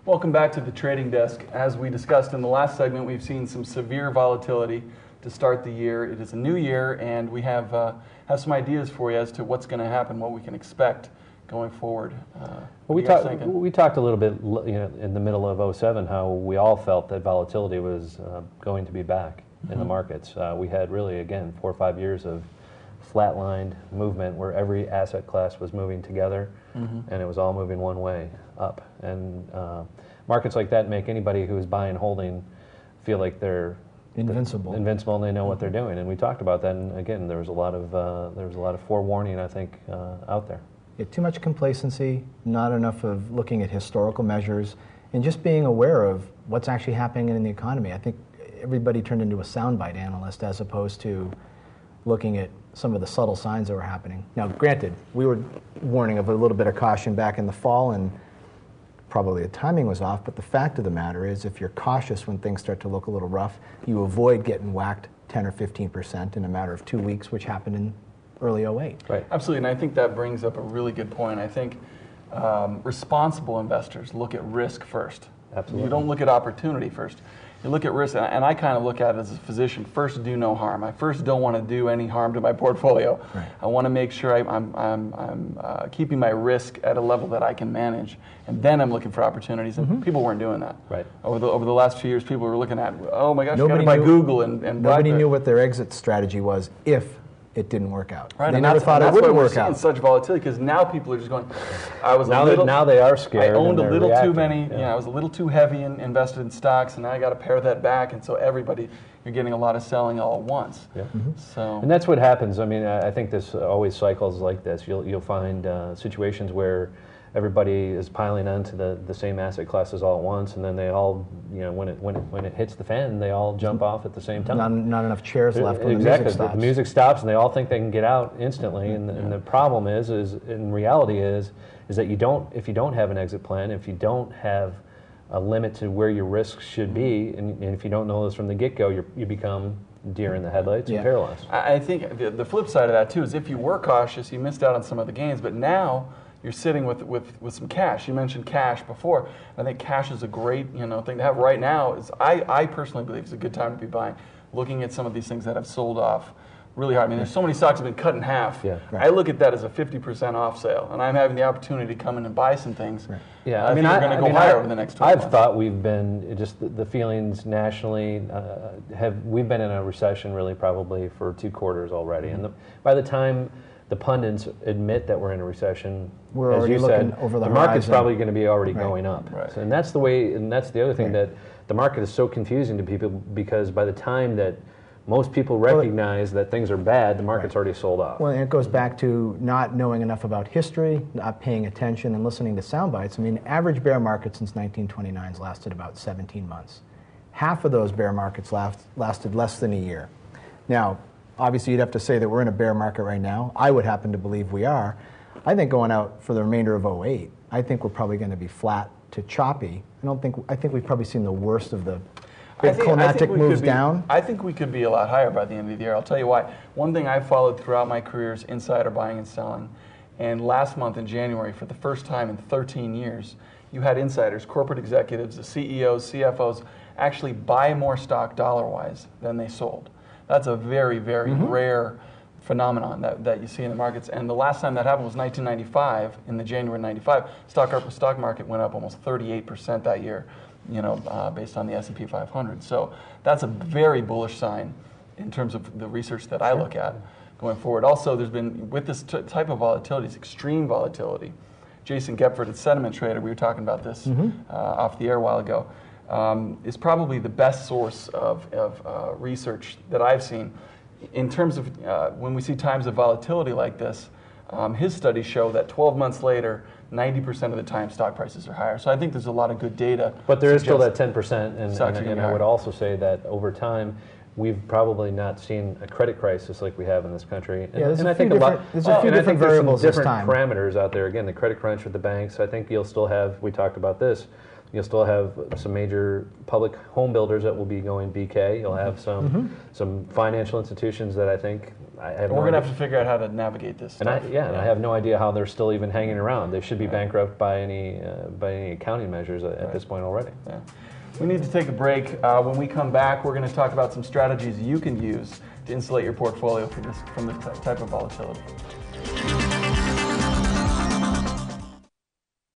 Welcome back to the Trading Desk. As we discussed in the last segment, we've seen some severe volatility to start the year. It is a new year, and we have some ideas for you as to what's going to happen, what we can expect going forward. We talked a little bit, in the middle of '07, how we all felt that volatility was going to be back in the markets. We had really, again, 4 or 5 years of flatlined movement where every asset class was moving together, and it was all moving one way, up. And markets like that make anybody who is buying and holding feel like they're invincible, and they know what they're doing. And we talked about that. And again, there was a lot of forewarning, I think, out there. Yeah, too much complacency, not enough of looking at historical measures, and just being aware of what's actually happening in the economy. I think everybody turned into a soundbite analyst as opposed to looking at some of the subtle signs that were happening. Now, granted, we were warning of a little bit of caution back in the fall, and probably the timing was off, but the fact of the matter is if you're cautious when things start to look a little rough, you avoid getting whacked 10 or 15% in a matter of 2 weeks, which happened in early '08. Right. Absolutely, and I think that brings up a really good point. I think responsible investors look at risk first. Absolutely. You don't look at opportunity first. You look at risk, and I kind of look at it as a physician. First, do no harm. I first don't want to do any harm to my portfolio. Right. I want to make sure I'm keeping my risk at a level that I can manage, and then I'm looking for opportunities. And people weren't doing that. Right. Over the last few years, people were looking at, oh my gosh, you got to buy Google and nobody BlackBerry. knew what their exit strategy was if it didn't work out. Right, they and never thought it wouldn't work out. That's why we're seeing such volatility, because now people are just going, now they are scared. I owned a little reacting. too many, I was a little too heavy invested in stocks, and now I got to pare that back, and so you're getting a lot of selling all at once. Yeah. So, and that's what happens. I mean, I think this always cycles like this. You'll find situations where everybody is piling onto the same asset classes all at once, and then they all, when it hits the fan, they all jump off at the same time. Not enough chairs left when exactly. the music stops. The music stops, and they all think they can get out instantly. And the problem is in reality is that if you don't have an exit plan, if you don't have a limit to where your risks should be, and if you don't know this from the get-go, you become deer in the headlights and paralyzed. I think the flip side of that too is if you were cautious, you missed out on some of the gains, but now you're sitting with some cash. You mentioned cash before. I think cash is a great thing to have right now. I personally believe it's a good time to be buying. Looking at some of these things that have sold off really hard. I mean, there's so many stocks that have been cut in half. Yeah, right. I look at that as a 50% off sale, and I'm having the opportunity to come in and buy some things. Right. Yeah, I think we're going to go higher over the next 12 months. I've thought we've been just the feelings nationally we've been in a recession really probably for 2 quarters already, and by the time the pundits admit that we're in a recession, we're as you said, over the market's horizon. probably going to be already going up. Right. So, and that's the way, and that's the other thing that the market is so confusing to people, because by the time that most people recognize that things are bad, the market's already sold off. Well, and it goes back to not knowing enough about history, not paying attention, and listening to sound bites. I mean, average bear market since 1929 has lasted about 17 months. Half of those bear markets lasted less than a year. Now, obviously, you'd have to say that we're in a bear market right now. I would happen to believe we are. I think going out for the remainder of '08, I think we're probably going to be flat to choppy. I think we've probably seen the worst of the big climatic moves down. I think we could be a lot higher by the end of the year. I'll tell you why. One thing I followed throughout my career is insider buying and selling. And last month in January, for the first time in 13 years, you had insiders, corporate executives, the CEOs, CFOs, actually buy more stock dollar-wise than they sold. That's a very, very rare phenomenon that you see in the markets. And the last time that happened was 1995. In the January 95, stock market went up almost 38% that year, based on the S&P 500. So that's a very bullish sign in terms of the research that I look at going forward. Also, there's been, with this type of volatility, it's extreme volatility. Jason Gepford at Sentiment Trader, we were talking about this off the air a while ago, is probably the best source of research that I've seen. In terms of when we see times of volatility like this, his studies show that 12 months later, 90% of the time stock prices are higher. So I think there's a lot of good data. But there is still that 10%, and I would also say that over time, we've probably not seen a credit crisis like we have in this country. There's a few different variables different this time. parameters out there. Again, the credit crunch with the banks. I think you'll still have. We talked about this. You'll still have some major public home builders that will be going BK. You'll have some financial institutions that I think we're going to have to figure out how to navigate this stuff. And I have no idea how they're still even hanging around. They should be bankrupt by any accounting measures at this point already. Yeah. We need to take a break. When we come back, we're going to talk about some strategies you can use to insulate your portfolio from this type of volatility.